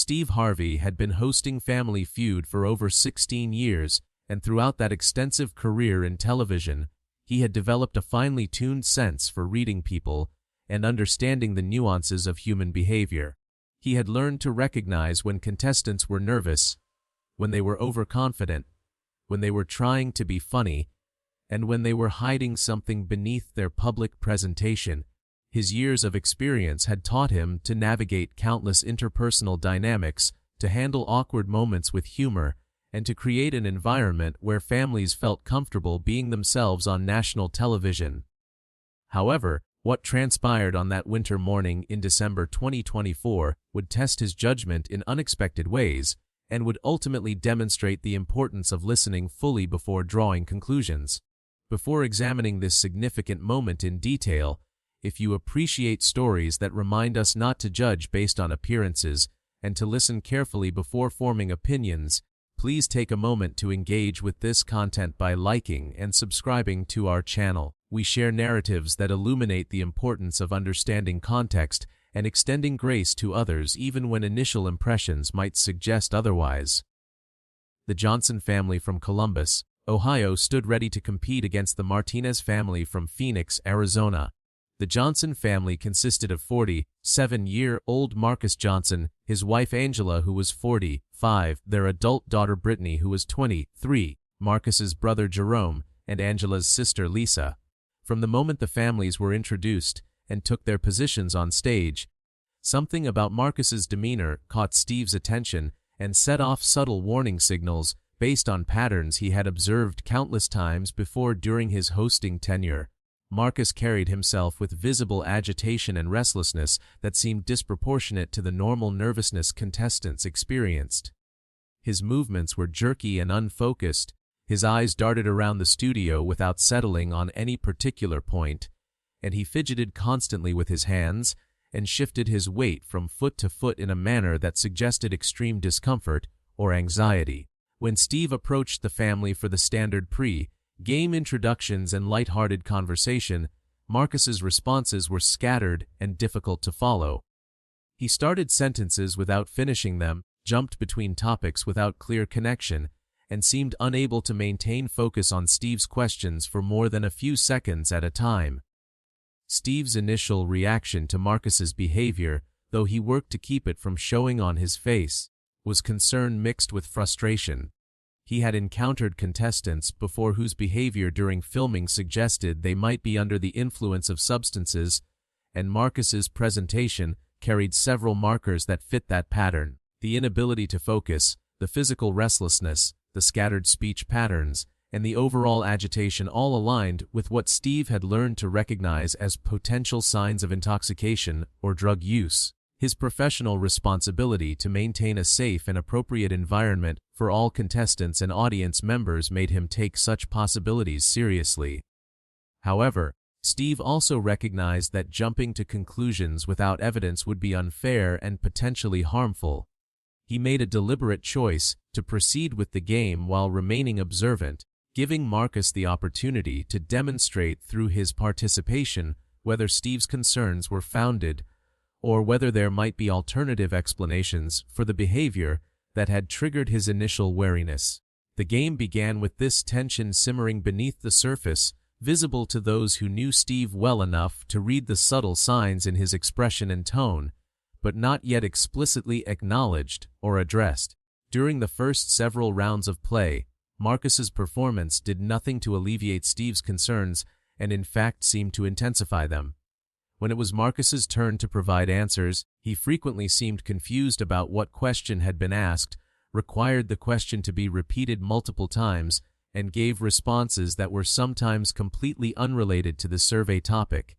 Steve Harvey had been hosting Family Feud for over 16 years, and throughout that extensive career in television, he had developed a finely tuned sense for reading people and understanding the nuances of human behavior. He had learned to recognize when contestants were nervous, when they were overconfident, when they were trying to be funny, and when they were hiding something beneath their public presentation. His years of experience had taught him to navigate countless interpersonal dynamics, to handle awkward moments with humor, and to create an environment where families felt comfortable being themselves on national television. However, what transpired on that winter morning in December 2024 would test his judgment in unexpected ways and would ultimately demonstrate the importance of listening fully before drawing conclusions. Before examining this significant moment in detail, if you appreciate stories that remind us not to judge based on appearances and to listen carefully before forming opinions, please take a moment to engage with this content by liking and subscribing to our channel. We share narratives that illuminate the importance of understanding context and extending grace to others even when initial impressions might suggest otherwise. The Johnson family from Columbus, Ohio, stood ready to compete against the Martinez family from Phoenix, Arizona. The Johnson family consisted of 47-year-old Marcus Johnson, his wife Angela, who was 45, their adult daughter Brittany, who was 23, Marcus's brother Jerome, and Angela's sister Lisa. From the moment the families were introduced and took their positions on stage, something about Marcus's demeanor caught Steve's attention and set off subtle warning signals based on patterns he had observed countless times before during his hosting tenure. Marcus carried himself with visible agitation and restlessness that seemed disproportionate to the normal nervousness contestants experienced. His movements were jerky and unfocused. His eyes darted around the studio without settling on any particular point, and he fidgeted constantly with his hands and shifted his weight from foot to foot in a manner that suggested extreme discomfort or anxiety. When Steve approached the family for the standard pre-game introductions and light-hearted conversation, Marcus's responses were scattered and difficult to follow. He started sentences without finishing them, jumped between topics without clear connection, and seemed unable to maintain focus on Steve's questions for more than a few seconds at a time. Steve's initial reaction to Marcus's behavior, though he worked to keep it from showing on his face, was concern mixed with frustration. He had encountered contestants before whose behavior during filming suggested they might be under the influence of substances, and Marcus's presentation carried several markers that fit that pattern. The inability to focus, the physical restlessness, the scattered speech patterns, and the overall agitation all aligned with what Steve had learned to recognize as potential signs of intoxication or drug use. His professional responsibility to maintain a safe and appropriate environment for all contestants and audience members made him take such possibilities seriously. However, Steve also recognized that jumping to conclusions without evidence would be unfair and potentially harmful. He made a deliberate choice to proceed with the game while remaining observant, giving Marcus the opportunity to demonstrate through his participation whether Steve's concerns were founded or whether there might be alternative explanations for the behavior that had triggered his initial wariness. The game began with this tension simmering beneath the surface, visible to those who knew Steve well enough to read the subtle signs in his expression and tone, but not yet explicitly acknowledged or addressed. During the first several rounds of play, Marcus's performance did nothing to alleviate Steve's concerns and in fact seemed to intensify them. When it was Marcus's turn to provide answers, he frequently seemed confused about what question had been asked, required the question to be repeated multiple times, and gave responses that were sometimes completely unrelated to the survey topic.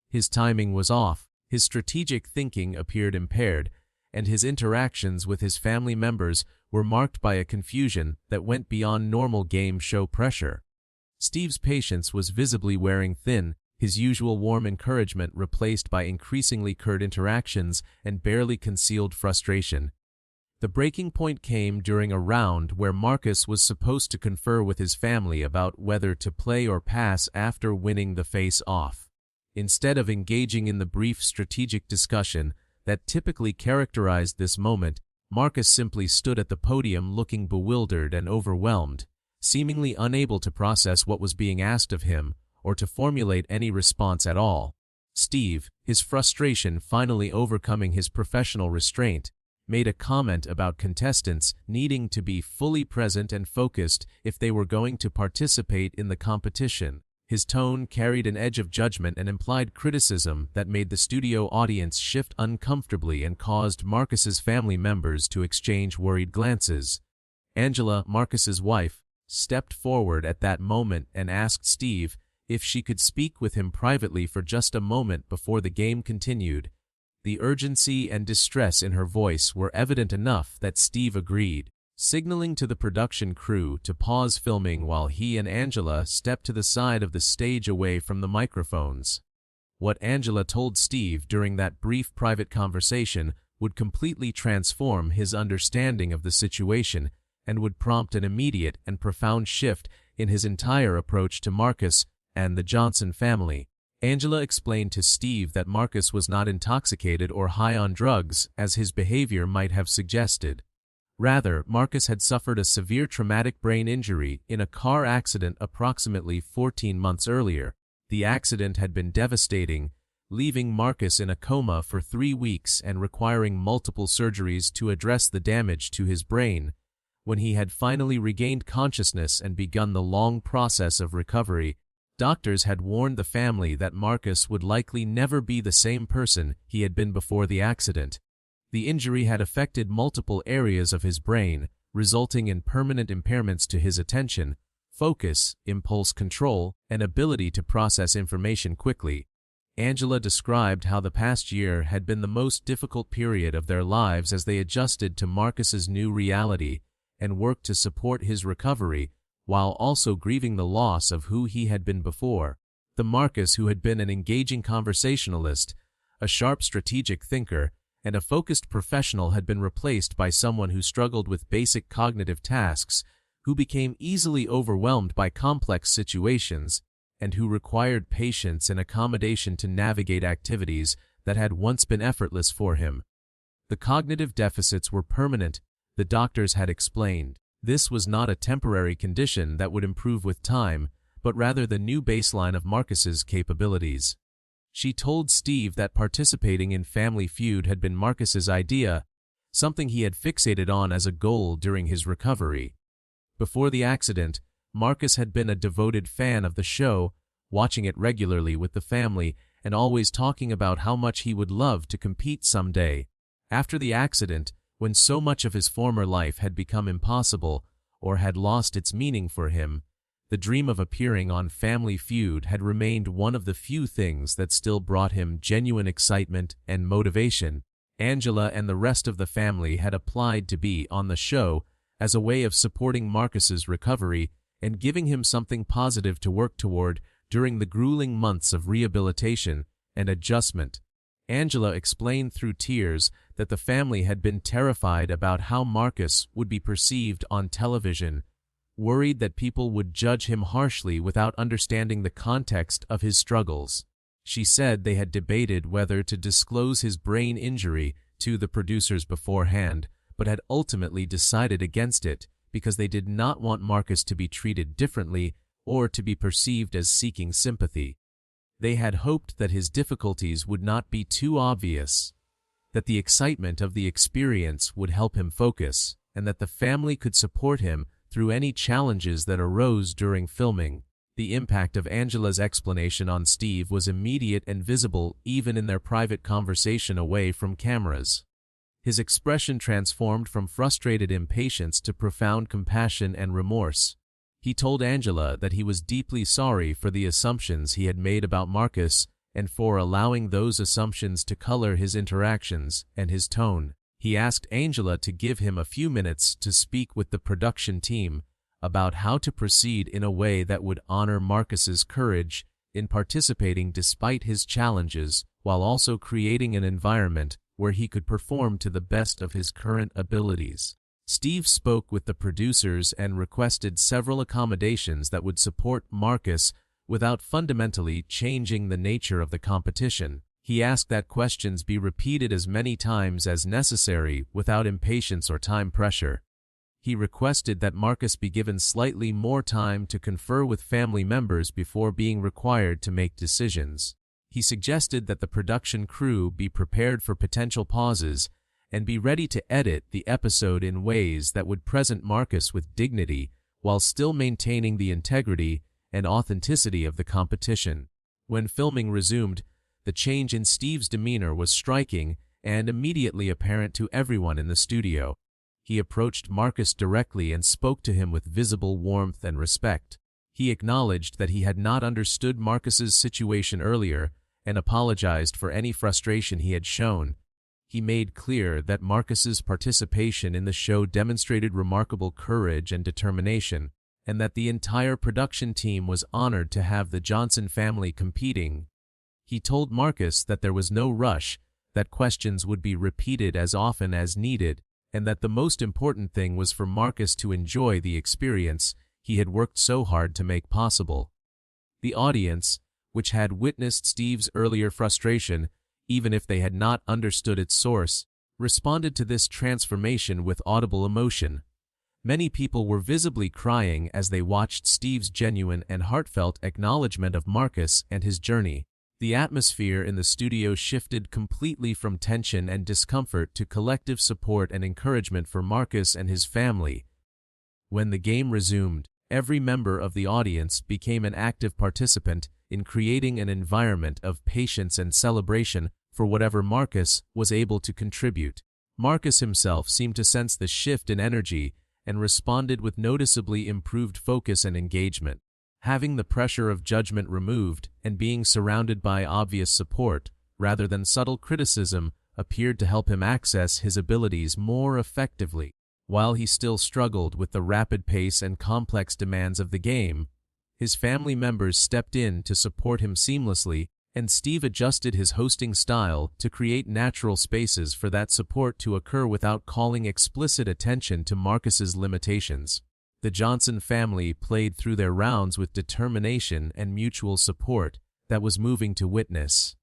His timing was off, his strategic thinking appeared impaired, and his interactions with his family members were marked by a confusion that went beyond normal game show pressure. Steve's patience was visibly wearing thin, his usual warm encouragement replaced by increasingly curt interactions and barely concealed frustration. The breaking point came during a round where Marcus was supposed to confer with his family about whether to play or pass after winning the face-off. Instead of engaging in the brief strategic discussion that typically characterized this moment, Marcus simply stood at the podium looking bewildered and overwhelmed, seemingly unable to process what was being asked of him or to formulate any response at all. Steve, his frustration finally overcoming his professional restraint, made a comment about contestants needing to be fully present and focused if they were going to participate in the competition. His tone carried an edge of judgment and implied criticism that made the studio audience shift uncomfortably and caused Marcus's family members to exchange worried glances. Angela, Marcus's wife, stepped forward at that moment and asked Steve if she could speak with him privately for just a moment before the game continued. The urgency and distress in her voice were evident enough that Steve agreed, signaling to the production crew to pause filming while he and Angela stepped to the side of the stage away from the microphones. What Angela told Steve during that brief private conversation would completely transform his understanding of the situation and would prompt an immediate and profound shift in his entire approach to Marcus and the Johnson family. Angela explained to Steve that Marcus was not intoxicated or high on drugs, as his behavior might have suggested. Rather, Marcus had suffered a severe traumatic brain injury in a car accident approximately 14 months earlier. The accident had been devastating, leaving Marcus in a coma for 3 weeks and requiring multiple surgeries to address the damage to his brain. When he had finally regained consciousness and begun the long process of recovery, doctors had warned the family that Marcus would likely never be the same person he had been before the accident. The injury had affected multiple areas of his brain, resulting in permanent impairments to his attention, focus, impulse control, and ability to process information quickly. Angela described how the past year had been the most difficult period of their lives as they adjusted to Marcus's new reality and worked to support his recovery, while also grieving the loss of who he had been before. The Marcus who had been an engaging conversationalist, a sharp strategic thinker, and a focused professional had been replaced by someone who struggled with basic cognitive tasks, who became easily overwhelmed by complex situations, and who required patience and accommodation to navigate activities that had once been effortless for him. The cognitive deficits were permanent, the doctors had explained. This was not a temporary condition that would improve with time, but rather the new baseline of Marcus's capabilities. She told Steve that participating in Family Feud had been Marcus's idea, something he had fixated on as a goal during his recovery. Before the accident, Marcus had been a devoted fan of the show, watching it regularly with the family and always talking about how much he would love to compete someday. After the accident, when so much of his former life had become impossible or had lost its meaning for him, the dream of appearing on Family Feud had remained one of the few things that still brought him genuine excitement and motivation. Angela and the rest of the family had applied to be on the show as a way of supporting Marcus's recovery and giving him something positive to work toward during the grueling months of rehabilitation and adjustment. Angela explained through tears that the family had been terrified about how Marcus would be perceived on television, worried that people would judge him harshly without understanding the context of his struggles. She said they had debated whether to disclose his brain injury to the producers beforehand, but had ultimately decided against it because they did not want Marcus to be treated differently or to be perceived as seeking sympathy. They had hoped that his difficulties would not be too obvious, that the excitement of the experience would help him focus, and that the family could support him through any challenges that arose during filming. The impact of Angela's explanation on Steve was immediate and visible even in their private conversation away from cameras. His expression transformed from frustrated impatience to profound compassion and remorse. He told Angela that he was deeply sorry for the assumptions he had made about Marcus and for allowing those assumptions to color his interactions and his tone. He asked Angela to give him a few minutes to speak with the production team about how to proceed in a way that would honor Marcus's courage in participating despite his challenges, while also creating an environment where he could perform to the best of his current abilities. Steve spoke with the producers and requested several accommodations that would support Marcus without fundamentally changing the nature of the competition. He asked that questions be repeated as many times as necessary without impatience or time pressure. He requested that Marcus be given slightly more time to confer with family members before being required to make decisions. He suggested that the production crew be prepared for potential pauses and be ready to edit the episode in ways that would present Marcus with dignity while still maintaining the integrity and authenticity of the competition. When filming resumed, the change in Steve's demeanor was striking and immediately apparent to everyone in the studio. He approached Marcus directly and spoke to him with visible warmth and respect. He acknowledged that he had not understood Marcus's situation earlier and apologized for any frustration he had shown. He made clear that Marcus's participation in the show demonstrated remarkable courage and determination, and that the entire production team was honored to have the Johnson family competing. He told Marcus that there was no rush, that questions would be repeated as often as needed, and that the most important thing was for Marcus to enjoy the experience he had worked so hard to make possible. The audience, which had witnessed Steve's earlier frustration, even if they had not understood its source, responded to this transformation with audible emotion. Many people were visibly crying as they watched Steve's genuine and heartfelt acknowledgement of Marcus and his journey. The atmosphere in the studio shifted completely from tension and discomfort to collective support and encouragement for Marcus and his family. When the game resumed, every member of the audience became an active participant in creating an environment of patience and celebration for whatever Marcus was able to contribute. Marcus himself seemed to sense the shift in energy and responded with noticeably improved focus and engagement. Having the pressure of judgment removed and being surrounded by obvious support, rather than subtle criticism, appeared to help him access his abilities more effectively. While he still struggled with the rapid pace and complex demands of the game, his family members stepped in to support him seamlessly, and Steve adjusted his hosting style to create natural spaces for that support to occur without calling explicit attention to Marcus's limitations. The Johnson family played through their rounds with determination and mutual support that was moving to witness.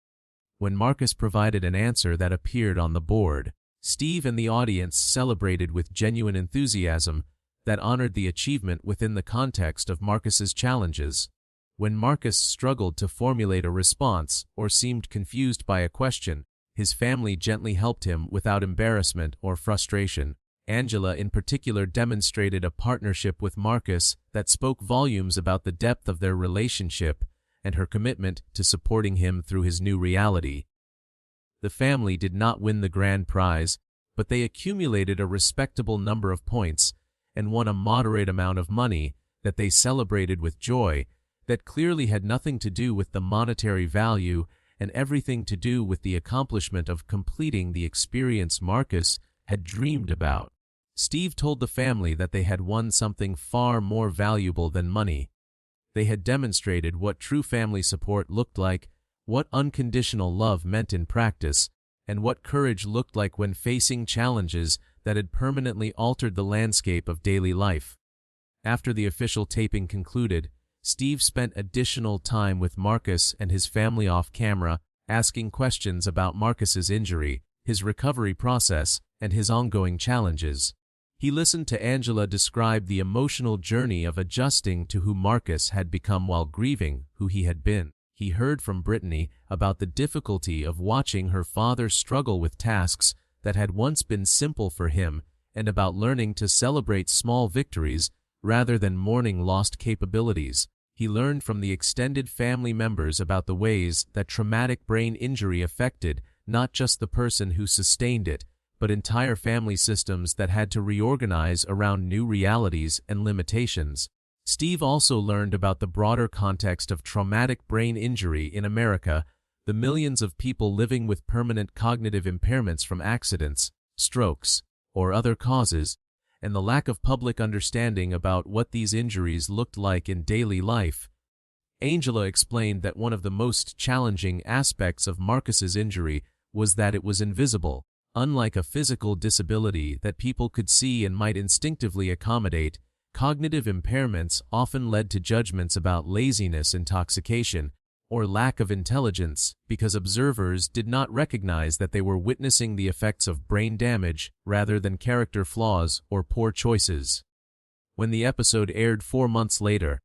When Marcus provided an answer that appeared on the board, Steve and the audience celebrated with genuine enthusiasm that honored the achievement within the context of Marcus's challenges. When Marcus struggled to formulate a response or seemed confused by a question, his family gently helped him without embarrassment or frustration. Angela in particular demonstrated a partnership with Marcus that spoke volumes about the depth of their relationship and her commitment to supporting him through his new reality. The family did not win the grand prize, but they accumulated a respectable number of points and won a moderate amount of money that they celebrated with joy that clearly had nothing to do with the monetary value and everything to do with the accomplishment of completing the experience Marcus had dreamed about. Steve told the family that they had won something far more valuable than money. They had demonstrated what true family support looked like, what unconditional love meant in practice, and what courage looked like when facing challenges that had permanently altered the landscape of daily life. After the official taping concluded, Steve spent additional time with Marcus and his family off camera, asking questions about Marcus's injury, his recovery process, and his ongoing challenges. He listened to Angela describe the emotional journey of adjusting to who Marcus had become while grieving who he had been. He heard from Brittany about the difficulty of watching her father struggle with tasks that had once been simple for him and about learning to celebrate small victories rather than mourning lost capabilities. He learned from the extended family members about the ways that traumatic brain injury affected not just the person who sustained it, but entire family systems that had to reorganize around new realities and limitations. Steve also learned about the broader context of traumatic brain injury in America, the millions of people living with permanent cognitive impairments from accidents, strokes, or other causes, and the lack of public understanding about what these injuries looked like in daily life. Angela explained that one of the most challenging aspects of Marcus's injury was that it was invisible. Unlike a physical disability that people could see and might instinctively accommodate, cognitive impairments often led to judgments about laziness, intoxication, or lack of intelligence, because observers did not recognize that they were witnessing the effects of brain damage rather than character flaws or poor choices. When the episode aired 4 months later,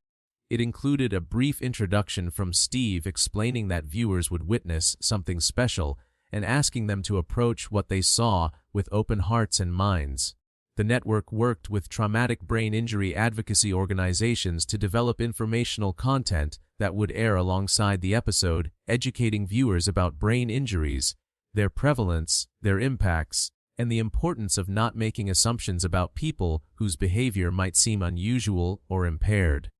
it included a brief introduction from Steve explaining that viewers would witness something special and asking them to approach what they saw with open hearts and minds. The network worked with traumatic brain injury advocacy organizations to develop informational content that would air alongside the episode, educating viewers about brain injuries, their prevalence, their impacts, and the importance of not making assumptions about people whose behavior might seem unusual or impaired.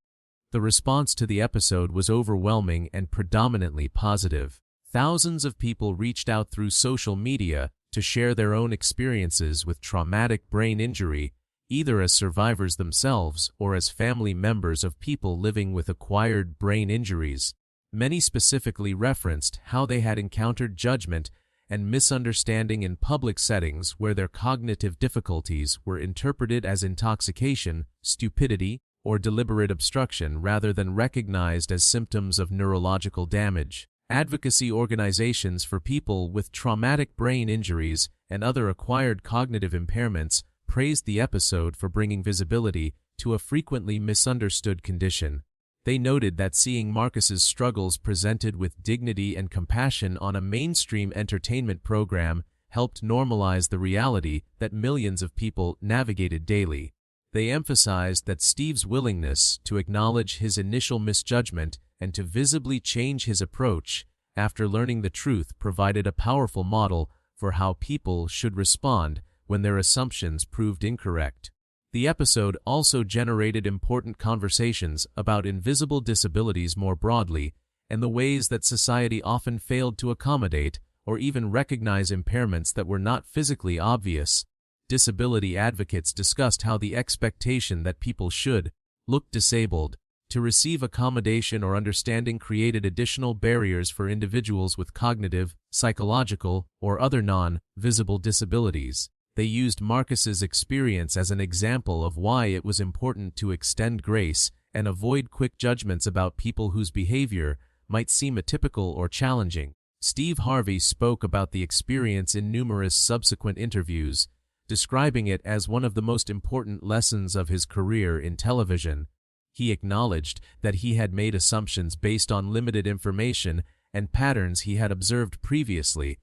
The response to the episode was overwhelming and predominantly positive. Thousands of people reached out through social media to share their own experiences with traumatic brain injury, either as survivors themselves or as family members of people living with acquired brain injuries. Many specifically referenced how they had encountered judgment and misunderstanding in public settings where their cognitive difficulties were interpreted as intoxication, stupidity, or deliberate obstruction rather than recognized as symptoms of neurological damage. Advocacy organizations for people with traumatic brain injuries and other acquired cognitive impairments praised the episode for bringing visibility to a frequently misunderstood condition. They noted that seeing Marcus's struggles presented with dignity and compassion on a mainstream entertainment program helped normalize the reality that millions of people navigated daily. They emphasized that Steve's willingness to acknowledge his initial misjudgment and to visibly change his approach after learning the truth provided a powerful model for how people should respond when their assumptions proved incorrect. The episode also generated important conversations about invisible disabilities more broadly and the ways that society often failed to accommodate or even recognize impairments that were not physically obvious. Disability advocates discussed how the expectation that people should look disabled to receive accommodation or understanding created additional barriers for individuals with cognitive, psychological, or other non-visible disabilities. They used Marcus's experience as an example of why it was important to extend grace and avoid quick judgments about people whose behavior might seem atypical or challenging. Steve Harvey spoke about the experience in numerous subsequent interviews, describing it as one of the most important lessons of his career in television. He acknowledged that he had made assumptions based on limited information and patterns he had observed previously,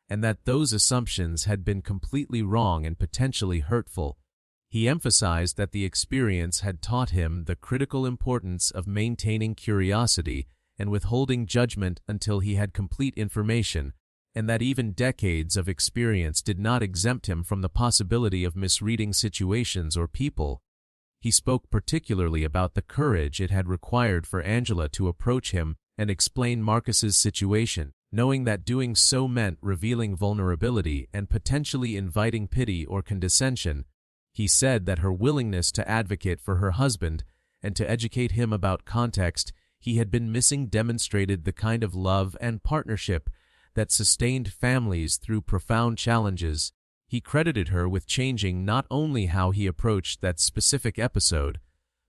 and that those assumptions had been completely wrong and potentially hurtful. He emphasized that the experience had taught him the critical importance of maintaining curiosity and withholding judgment until he had complete information, and that even decades of experience did not exempt him from the possibility of misreading situations or people. He spoke particularly about the courage it had required for Angela to approach him and explain Marcus's situation, knowing that doing so meant revealing vulnerability and potentially inviting pity or condescension. He said that her willingness to advocate for her husband and to educate him about context he had been missing demonstrated the kind of love and partnership that sustained families through profound challenges. He credited her with changing not only how he approached that specific episode,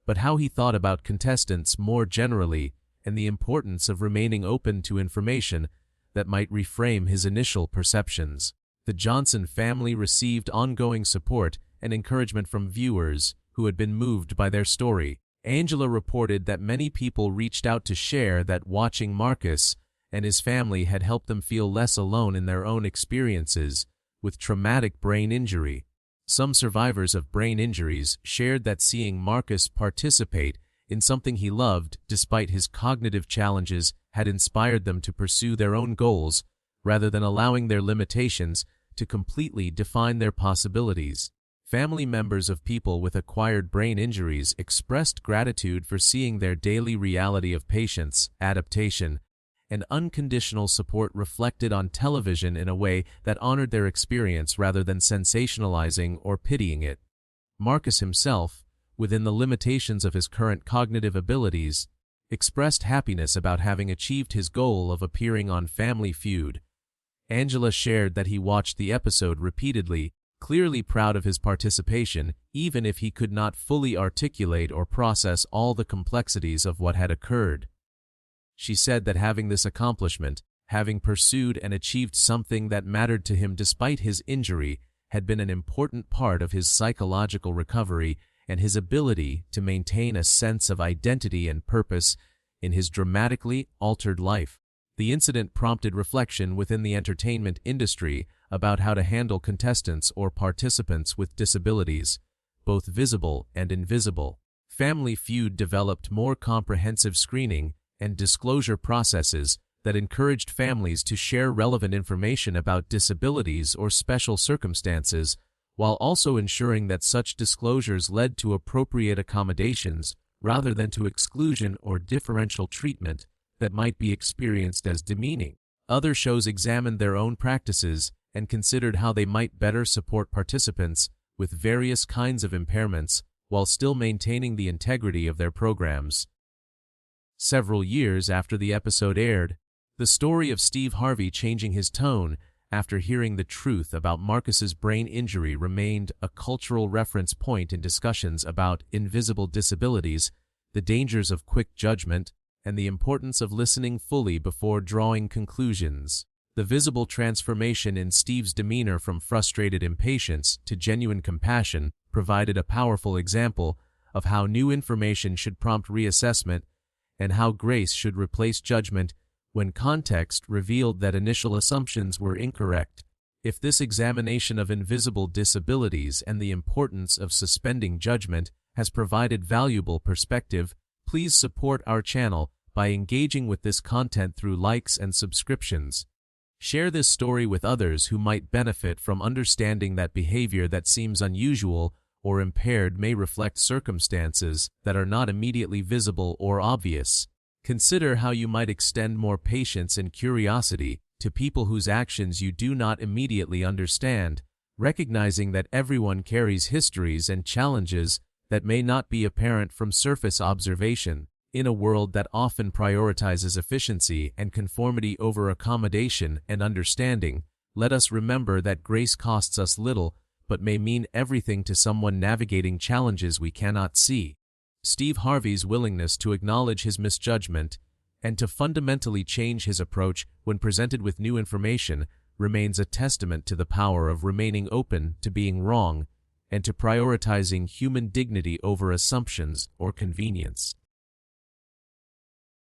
but how he thought about contestants more generally and the importance of remaining open to information that might reframe his initial perceptions. The Johnson family received ongoing support and encouragement from viewers who had been moved by their story. Angela reported that many people reached out to share that watching Marcus and his family had helped them feel less alone in their own experiences with traumatic brain injury. Some survivors of brain injuries shared that seeing Marcus participate in something he loved despite his cognitive challenges had inspired them to pursue their own goals rather than allowing their limitations to completely define their possibilities. Family members of people with acquired brain injuries expressed gratitude for seeing their daily reality of patience, adaptation, and unconditional support reflected on television in a way that honored their experience rather than sensationalizing or pitying it. Marcus himself, within the limitations of his current cognitive abilities, expressed happiness about having achieved his goal of appearing on Family Feud. Angela shared that he watched the episode repeatedly, clearly proud of his participation, even if he could not fully articulate or process all the complexities of what had occurred. She said that having this accomplishment, having pursued and achieved something that mattered to him despite his injury, had been an important part of his psychological recovery and his ability to maintain a sense of identity and purpose in his dramatically altered life. The incident prompted reflection within the entertainment industry about how to handle contestants or participants with disabilities, both visible and invisible. Family Feud developed more comprehensive screening and disclosure processes that encouraged families to share relevant information about disabilities or special circumstances, while also ensuring that such disclosures led to appropriate accommodations rather than to exclusion or differential treatment that might be experienced as demeaning. Other shows examined their own practices and considered how they might better support participants with various kinds of impairments while still maintaining the integrity of their programs. Several years after the episode aired, the story of Steve Harvey changing his tone after hearing the truth about Marcus's brain injury remained a cultural reference point in discussions about invisible disabilities, the dangers of quick judgment, and the importance of listening fully before drawing conclusions. The visible transformation in Steve's demeanor from frustrated impatience to genuine compassion provided a powerful example of how new information should prompt reassessment and how grace should replace judgment when context revealed that initial assumptions were incorrect. If this examination of invisible disabilities and the importance of suspending judgment has provided valuable perspective, please support our channel by engaging with this content through likes and subscriptions. Share this story with others who might benefit from understanding that behavior that seems unusual or impaired may reflect circumstances that are not immediately visible or obvious. Consider how you might extend more patience and curiosity to people whose actions you do not immediately understand, recognizing that everyone carries histories and challenges that may not be apparent from surface observation. In a world that often prioritizes efficiency and conformity over accommodation and understanding, let us remember that grace costs us little but may mean everything to someone navigating challenges we cannot see. Steve Harvey's willingness to acknowledge his misjudgment and to fundamentally change his approach when presented with new information remains a testament to the power of remaining open to being wrong and to prioritizing human dignity over assumptions or convenience.